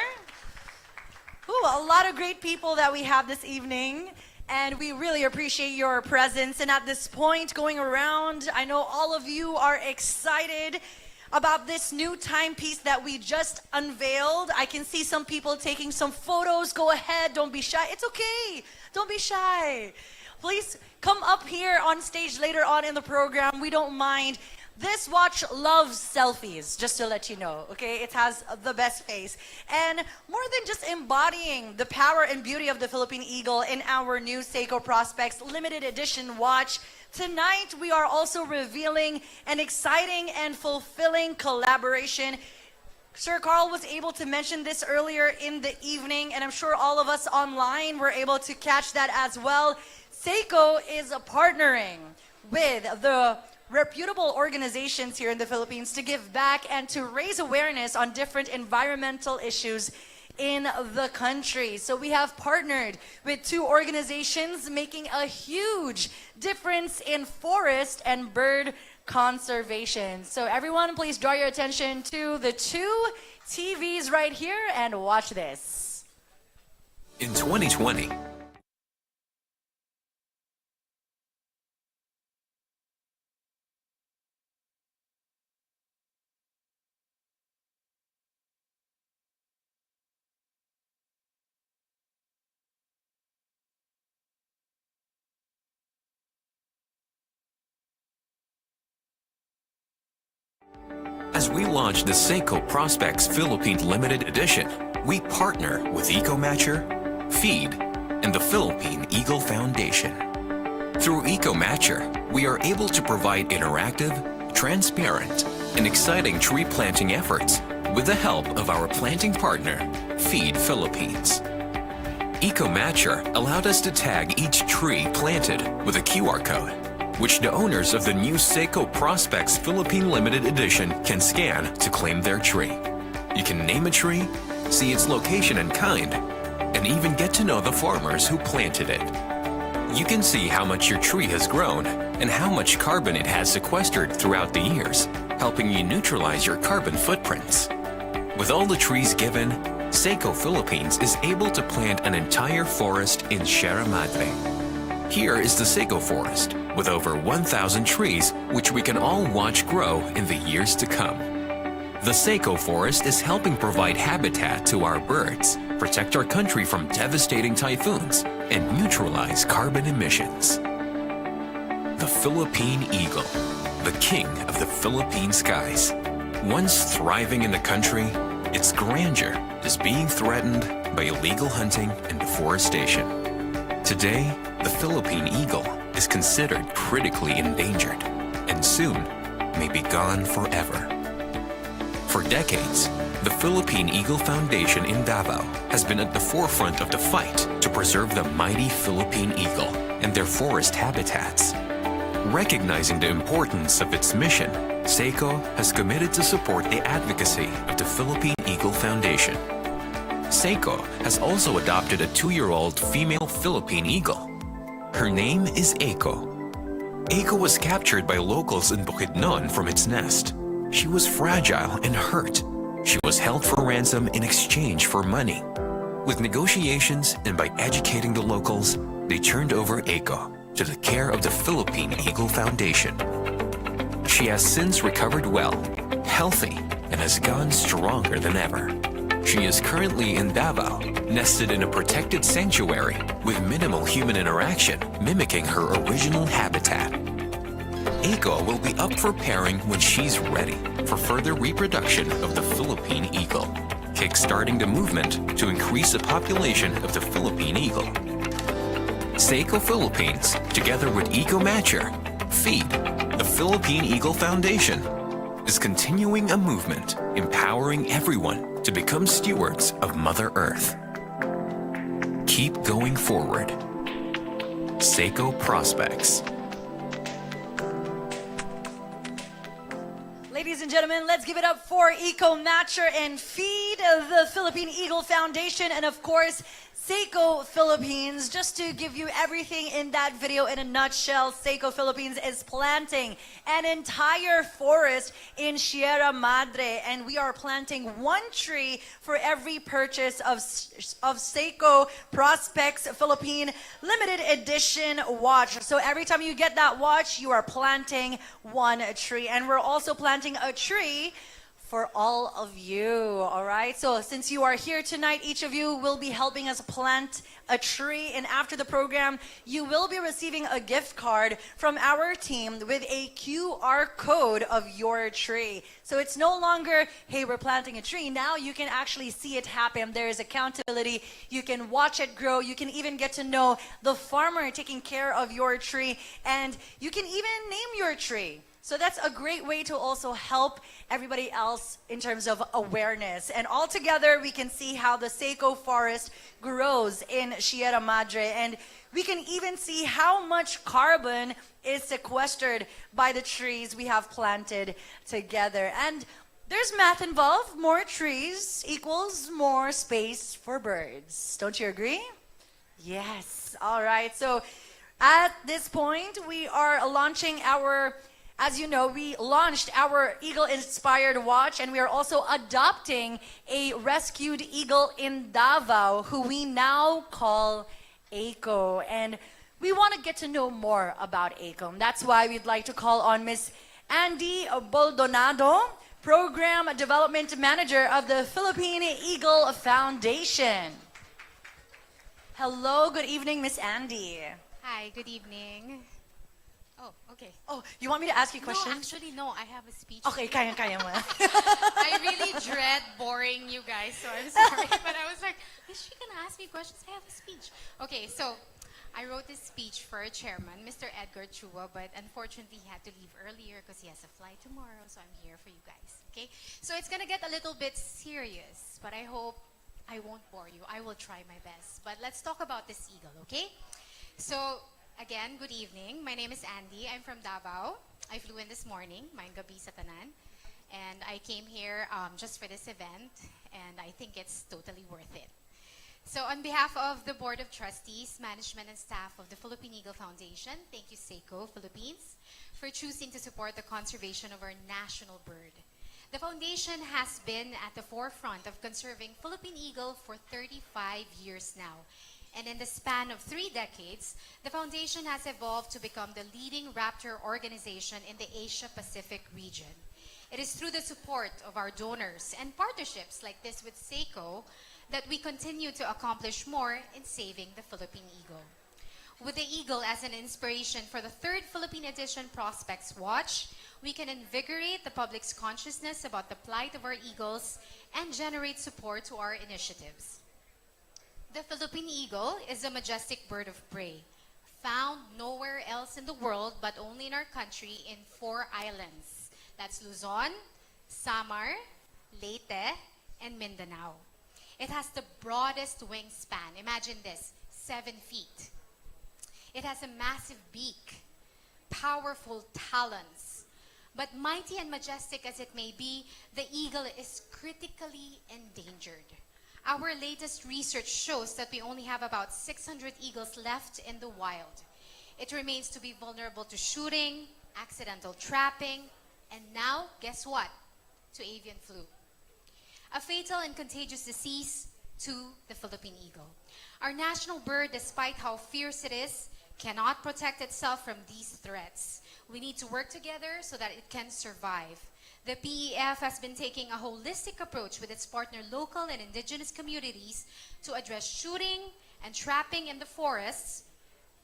Ooh, a lot of great people that we have this evening, and we really appreciate your presence. And at this point, going around, I know all of you are excited about this new timepiece that we just unveiled. I can see some people taking some photos. Go ahead, don't be shy. It's okay, don't be shy. Please come up here on stage later on in the program. We don't mind. This watch loves selfies, just to let you know, okay? It has the best face. And more than just embodying the power and beauty of the Philippine Eagle in our new Seiko Prospex limited edition watch, tonight we are also revealing an exciting and fulfilling collaboration. Sir Carl was able to mention this earlier in the evening, and I'm sure all of us online were able to catch that as well. Seiko is partnering with the reputable organizations here in the Philippines to give back and to raise awareness on different environmental issues in the country. So we have partnered with two organizations making a huge difference in forest and bird conservation. So everyone, please draw your attention to the two TVs right here and watch this. In 2020, as we launch the Seiko Prospex Philippine Limited Edition, we partner with EcoMatcher, Feed, and the Philippine Eagle Foundation. Through EcoMatcher, we are able to provide interactive, transparent, and exciting tree planting efforts with the help of our planting partner, Feed Philippines. EcoMatcher allowed us to tag each tree planted with a QR code, which the owners of the new Seiko Prospex Philippine Limited Edition can scan to claim their tree. You can name a tree, see its location and kind, and even get to know the farmers who planted it. You can see how much your tree has grown and how much carbon it has sequestered throughout the years, helping you neutralize your carbon footprints. With all the trees given, Seiko Philippines is able to plant an entire forest in Sierra Madre. Here is the Seiko Forest, with over 1,000 trees which we can all watch grow in the years to come. The Seiko Forest is helping provide habitat to our birds, protect our country from devastating typhoons, and neutralize carbon emissions. The Philippine Eagle, the king of the Philippine skies. Once thriving in the country, its grandeur is being threatened by illegal hunting and deforestation. Today, the Philippine Eagle is considered critically endangered and soon may be gone forever. For decades, the Philippine Eagle Foundation in Davao has been at the forefront of the fight to preserve the mighty Philippine eagle and their forest habitats. Recognizing the importance of its mission, Seiko has committed to support the advocacy of the Philippine Eagle Foundation. Seiko has also adopted a 2-year-old female Philippine eagle. Her name is Eiko. Eiko was captured by locals in Bukidnon from its nest. She was fragile and hurt. She was held for ransom in exchange for money. With negotiations and by educating the locals, they turned over Eiko to the care of the Philippine Eagle Foundation. She has since recovered well, healthy, and has gone stronger than ever. She is currently in Davao, nested in a protected sanctuary with minimal human interaction, mimicking her original habitat. Eiko will be up for pairing when she's ready for further reproduction of the Philippine Eagle, kickstarting the movement to increase the population of the Philippine Eagle. Seiko Philippines, together with Eco Matcher, Feed, the Philippine Eagle Foundation, is continuing a movement empowering everyone to become stewards of Mother Earth. Keep going forward. Seiko Prospex. Ladies and gentlemen, let's give it up for Eco Matcher and Feed, the Philippine Eagle Foundation, and of course, Seiko Philippines. Just to give you everything in that video in a nutshell, Seiko Philippines is planting an entire forest in Sierra Madre, and we are planting one tree for every purchase of Seiko Prospex Philippine limited edition watch. So every time you get that watch, you are planting one tree, and we're also planting a tree for all of you, all right? So since you are here tonight, each of you will be helping us plant a tree, and after the program, you will be receiving a gift card from our team with a QR code of your tree. So it's no longer, hey, we're planting a tree. Now you can actually see it happen. There is accountability. You can watch it grow. You can even get to know the farmer taking care of your tree, and you can even name your tree. So that's a great way to also help everybody else in terms of awareness. And all together, we can see how the Seiko forest grows in Sierra Madre. And we can even see how much carbon is sequestered by the trees we have planted together. And there's math involved. More trees equals more space for birds. Don't you agree? Yes. All right. So at this point, we are launching our... As you know, we launched our Eagle-inspired watch, and we are also adopting a rescued eagle in Davao, who we now call Eiko. And we want to get to know more about Eiko. And that's why we'd like to call on Miss Andy Baldonado, Program Development Manager of the Philippine Eagle Foundation. Hello, good evening, Miss Andy. Hi, good evening. Oh, okay. Oh, you want me to ask you questions? No, actually, no. I have a speech. Okay, kaya mo. I really dread boring you guys, so I'm sorry. But I was like, is she going to ask me questions? I have a speech. Okay, so I wrote this speech for our chairman, Mr. Edgar Chua, but unfortunately he had to leave earlier because he has a flight tomorrow, so I'm here for you guys. Okay? So it's going to get a little bit serious, but I hope I won't bore you. I will try my best. But let's talk about this eagle, okay? So... Again, good evening. My name is Andy. I'm from Davao. I flew in this morning, Maayong gabi sa tanan. And I came here just for this event, and I think it's totally worth it. So on behalf of the Board of Trustees, management, and staff of the Philippine Eagle Foundation, thank you, Seiko Philippines, for choosing to support the conservation of our national bird. The foundation has been at the forefront of conserving Philippine Eagle for 35 years now. And in the span of 3 decades, the foundation has evolved to become the leading raptor organization in the Asia-Pacific region. It is through the support of our donors and partnerships like this with Seiko that we continue to accomplish more in saving the Philippine Eagle. With the Eagle as an inspiration for the 3rd Philippine edition Prospex watch, we can invigorate the public's consciousness about the plight of our eagles and generate support to our initiatives. The Philippine Eagle is a majestic bird of prey, found nowhere else in the world but only in our country in 4 islands. That's Luzon, Samar, Leyte, and Mindanao. It has the broadest wingspan. Imagine this, 7 feet. It has a massive beak, powerful talons. But mighty and majestic as it may be, the eagle is critically endangered. Our latest research shows that we only have about 600 eagles left in the wild. it remains to be vulnerable to shooting, accidental trapping, and now, guess what? To avian flu. A fatal and contagious disease to the Philippine eagle. Our national bird, despite how fierce it is, cannot protect itself from these threats. We need to work together so that it can survive. The PEF has been taking a holistic approach with its partner local and indigenous communities to address shooting and trapping in the forests.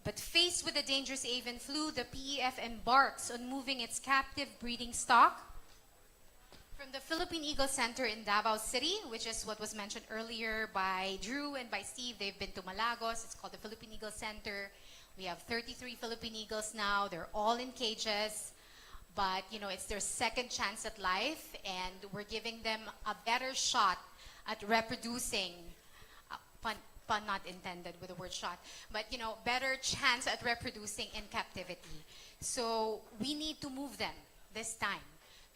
But faced with the dangerous avian flu, the PEF embarks on moving its captive breeding stock from the Philippine Eagle Center in Davao City, which is what was mentioned earlier by Drew and by Steve. They've been to Malagos. It's called the Philippine Eagle Center. We have 33 Philippine Eagles now. They're all in cages. But, you know, it's their second chance at life, and we're giving them a better shot at reproducing, pun not intended with the word shot, but, you know, better chance at reproducing in captivity. So we need to move them this time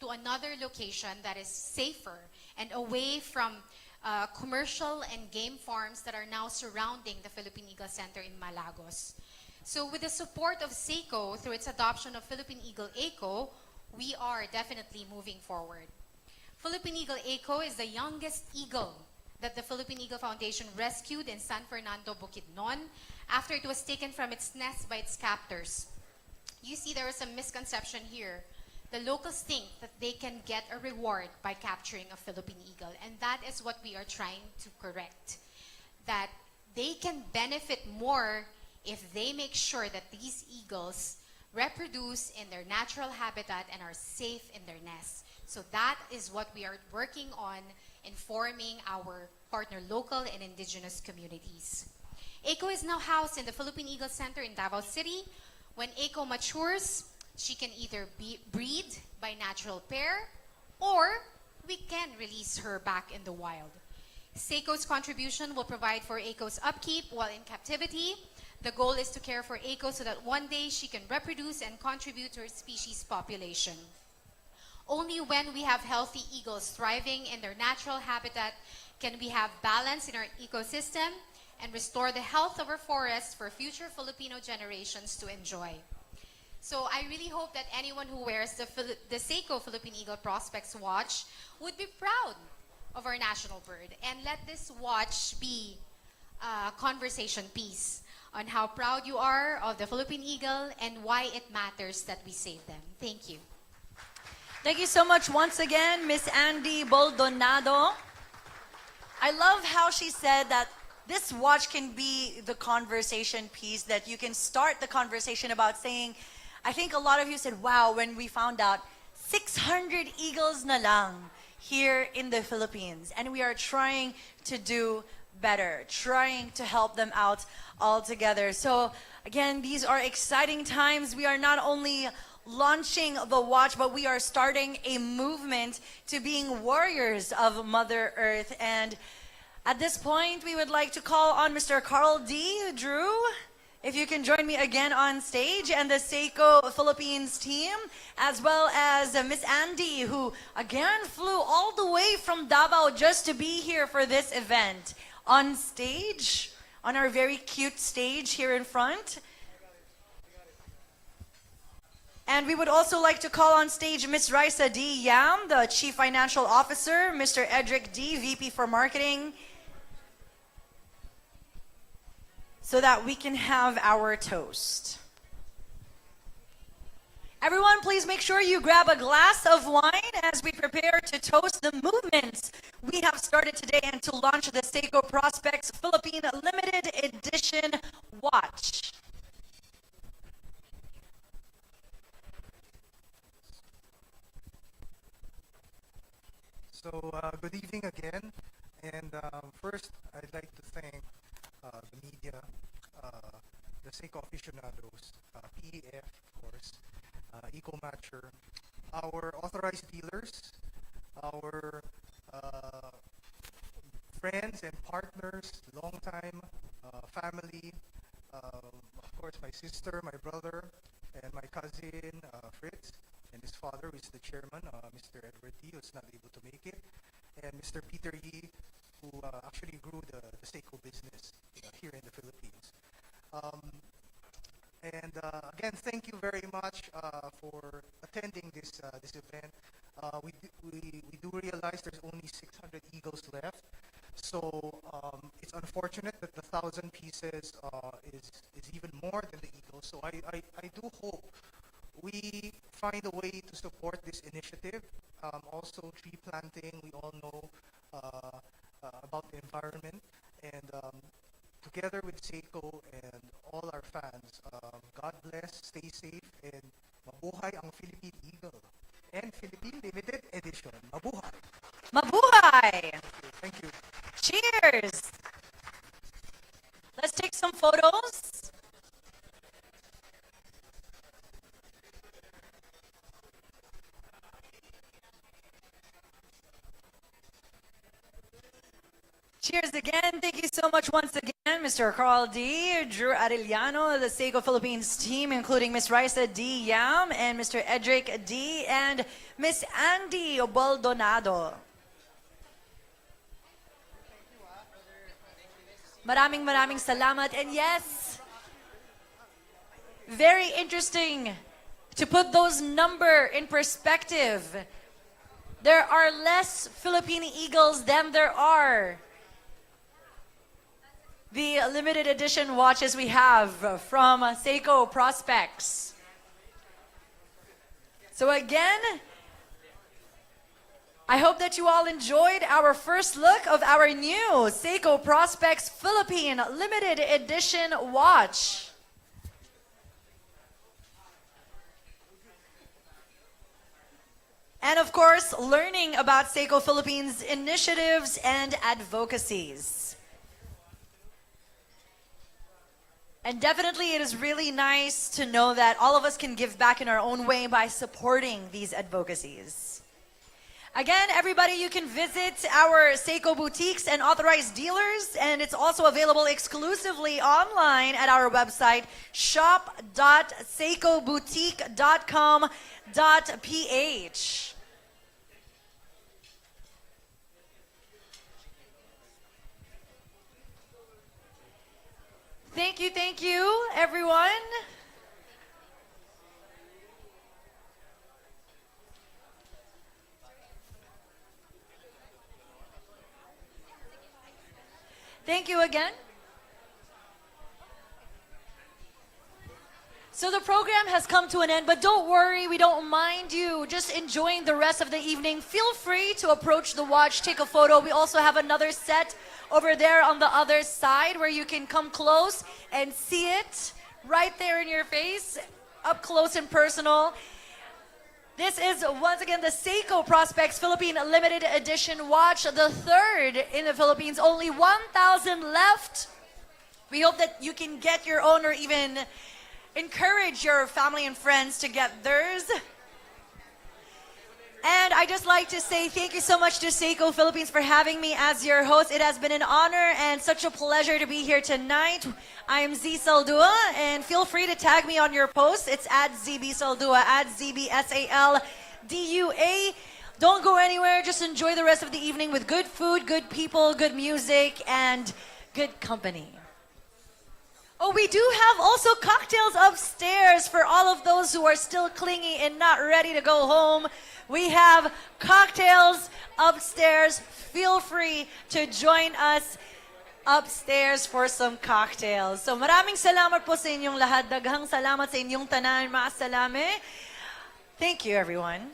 to another location that is safer and away from commercial and game farms that are now surrounding the Philippine Eagle Center in Malagos. So with the support of Seiko through its adoption of Philippine Eagle Eco, we are definitely moving forward. Philippine Eagle Eco is the youngest eagle that the Philippine Eagle Foundation rescued in San Fernando, Bukidnon, after it was taken from its nest by its captors. You see, there is a misconception here. The locals think that they can get a reward by capturing a Philippine eagle, and that is what we are trying to correct. That they can benefit more if they make sure that these eagles reproduce in their natural habitat and are safe in their nests. So that is what we are working on, informing our partner local and indigenous communities. Eco is now housed in the Philippine Eagle Center in Davao City. When Eco matures, she can either breed by natural pair, or we can release her back in the wild. Seiko's contribution will provide for Eco's upkeep while in captivity. The goal is to care for Eco so that one day she can reproduce and contribute to her species population. Only when we have healthy eagles thriving in their natural habitat can we have balance in our ecosystem and restore the health of our forests for future Filipino generations to enjoy. So I really hope that anyone who wears the Seiko Philippine Eagle Prospex watch would be proud of our national bird, and let this watch be a conversation piece on how proud you are of the Philippine Eagle and why it matters that we save them. Thank you. Thank you so much once again, Miss Andy Baldonado. I love how she said that this watch can be the conversation piece, that you can start the conversation about saying, I think a lot of you said, wow, when we found out 600 eagles na lang here in the Philippines, and we are trying to do better, trying to help them out all together. So again, these are exciting times. We are not only launching the watch, but we are starting a movement to being warriors of Mother Earth. And at this point, we would like to call on Mr. Carl D. Drew, if you can join me again on stage, and the Seiko Philippines team, as well as Miss Andy, who again flew all the way from Davao just to be here for this event. On stage, on our very cute stage here in front. And we would also like to call on stage Ms. Raisa D. Yam, the Chief Financial Officer, Mr. Edric D., VP for Marketing, so that we can have our toast. Everyone, please make sure you grab a glass of wine as we prepare to toast the movements we have started today and to launch the Seiko Prospex Philippine Limited Edition watch. So, good evening again. And first, I'd like to thank the media, the Seiko aficionados, PEF, of course, EcoMatcher, our authorized dealers, our friends and partners, longtime family, of course my sister, my brother, and my cousin Fritz, and his father, who is the chairman, Mr. Edward T., who's not able to make it, and Mr. Peter Yee, who actually grew the Seiko business here in the Philippines. And again, thank you very much for attending this event. We do realize there's only 600 eagles left, so it's unfortunate that the 1,000 pieces is even more than the eagles. So I do hope we find a way to support this initiative. Also, tree planting. We all know about the environment, and together with Seiko and all our fans, God bless, stay safe, and mabuhay ang Philippine Eagle and Philippine Limited Edition. Mabuhay! Mabuhay! Thank you. Cheers! Let's take some photos. Cheers again. Thank you so much once again, Mr. Carl D., Drew Arellano, the Seiko Philippines team, including Miss Raisa D. Yam and Mr. Edric D. and Miss Andy Baldonado. Maraming salamat. And yes, very interesting to put those number in perspective. There are less Philippine Eagles than there are the limited edition watches we have from Seiko Prospex. So again, I hope that you all enjoyed our first look of our new Seiko Prospex Philippine limited edition watch. And of course, learning about Seiko Philippines initiatives and advocacies. And definitely it is really nice to know that all of us can give back in our own way by supporting these advocacies. Again, everybody, you can visit our Seiko boutiques and authorized dealers, and it's also available exclusively online at our website, shop.seikoboutique.com.ph. Thank you, everyone. Thank you again. So the program has come to an end, but don't worry, we don't mind you just enjoying the rest of the evening. Feel free to approach the watch, take a photo. We also have another set over there on the other side where you can come close and see it right there in your face, up close and personal. This is once again the Seiko Prospex Philippine Limited Edition watch, the third in the Philippines. Only 1,000 left. We hope that you can get your own or even encourage your family and friends to get theirs. And I just like to say thank you so much to Seiko Philippines for having me as your host. It has been an honor and such a pleasure to be here tonight. I am Z Saldua, and feel free to tag me on your posts. It's at ZB Saldua, at ZBSALDUA. Don't go anywhere. Just enjoy the rest of the evening with good food, good people, good music, and good company. Oh, we do have also cocktails upstairs for all of those who are still clingy and not ready to go home. We have cocktails upstairs. Feel free to join us upstairs for some cocktails. So maraming salamat po sa inyong lahat. Daghang salamat sa inyong tanan. Maasalame. Thank you, everyone.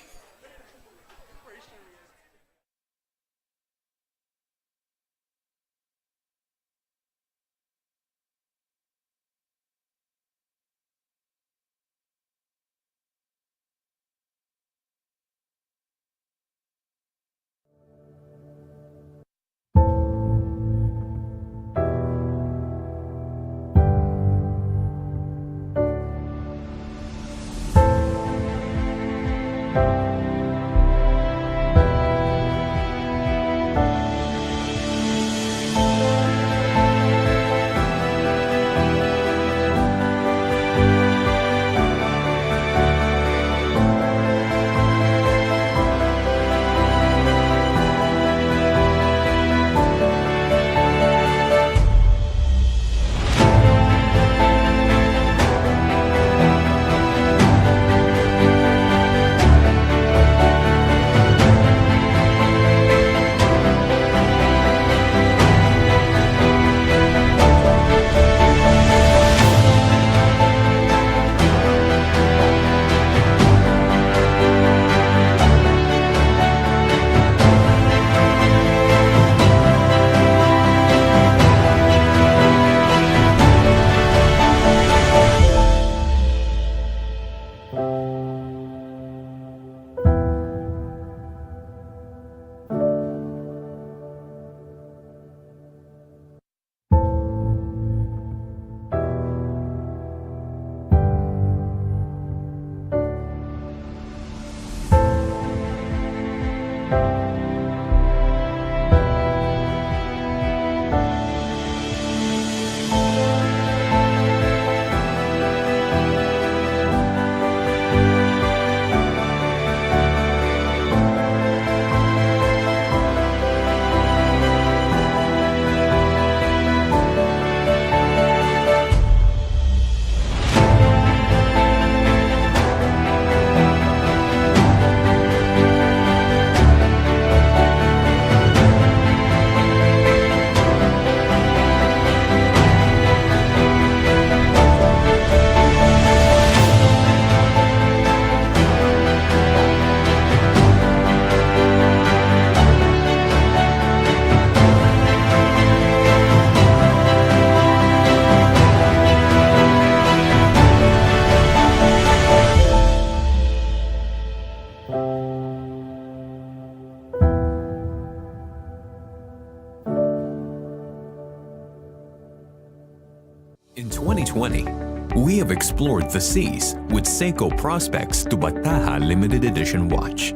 2020, we have explored the seas with Seiko Prospex Tubataha Limited Edition watch.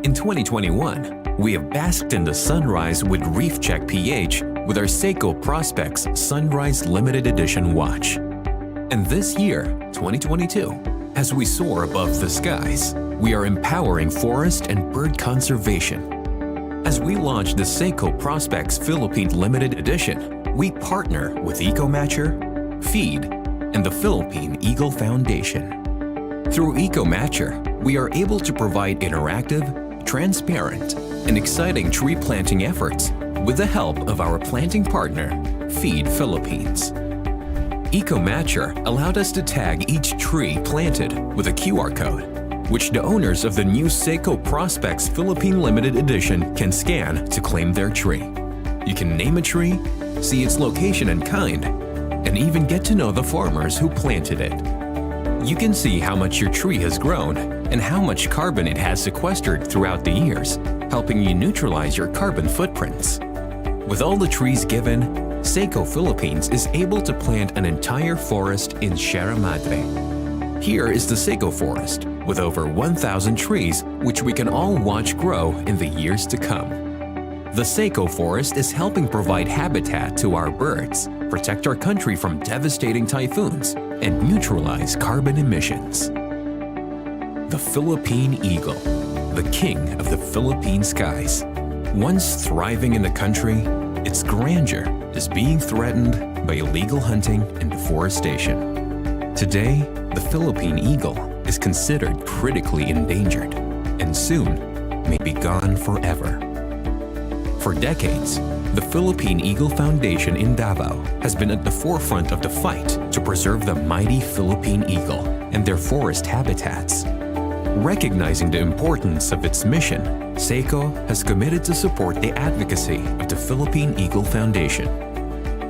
In 2021, we have basked in the sunrise with Reef Check PH with our Seiko Prospex Sunrise Limited Edition watch. And this year, 2022, as we soar above the skies, we are empowering forest and bird conservation. As we launch the Seiko Prospex Philippine Limited Edition, we partner with EcoMatcher, Feed, and the Philippine Eagle Foundation. Through EcoMatcher, we are able to provide interactive, transparent, and exciting tree planting efforts with the help of our planting partner, Feed Philippines. EcoMatcher allowed us to tag each tree planted with a QR code, which the owners of the new Seiko Prospex Philippine Limited Edition can scan to claim their tree. You can name a tree, see its location and kind, and even get to know the farmers who planted it. You can see how much your tree has grown and how much carbon it has sequestered throughout the years, helping you neutralize your carbon footprints. With all the trees given, Seiko Philippines is able to plant an entire forest in Sierra Madre. Here is the Seiko Forest, with over 1,000 trees which we can all watch grow in the years to come. The Seiko Forest is helping provide habitat to our birds, protect our country from devastating typhoons, and neutralize carbon emissions. The Philippine Eagle, the king of the Philippine skies. Once thriving in the country, its grandeur is being threatened by illegal hunting and deforestation. Today, the Philippine Eagle is considered critically endangered and soon may be gone forever. For decades, the Philippine Eagle Foundation in Davao has been at the forefront of the fight to preserve the mighty Philippine eagle and their forest habitats. Recognizing the importance of its mission, Seiko has committed to support the advocacy of the Philippine Eagle Foundation.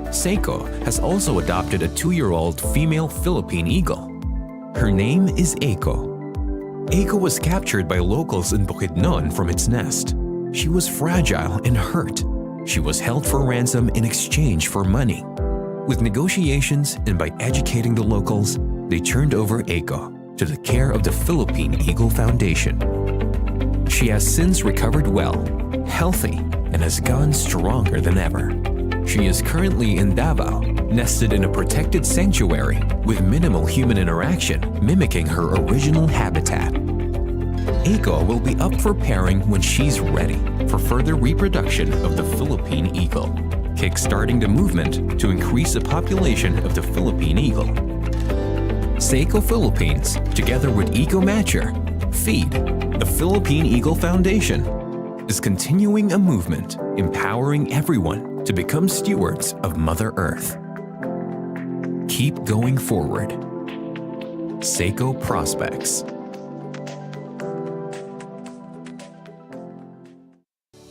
Seiko has also adopted a 2-year-old female Philippine eagle. Her name is Eiko. Eiko was captured by locals in Bukidnon from its nest. She was fragile and hurt. She was held for ransom in exchange for money. With negotiations and by educating the locals, they turned over Eiko to the care of the Philippine Eagle Foundation. She has since recovered well, healthy, and has gone stronger than ever. She is currently in Davao, nested in a protected sanctuary with minimal human interaction, mimicking her original habitat. Eiko will be up for pairing when she's ready for further reproduction of the Philippine eagle, kickstarting the movement to increase the population of the Philippine eagle. Seiko Philippines, together with EcoMatcher, Feed, the Philippine Eagle Foundation, is continuing a movement empowering everyone to become stewards of Mother Earth. Keep going forward. Seiko Prospex.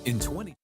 In 20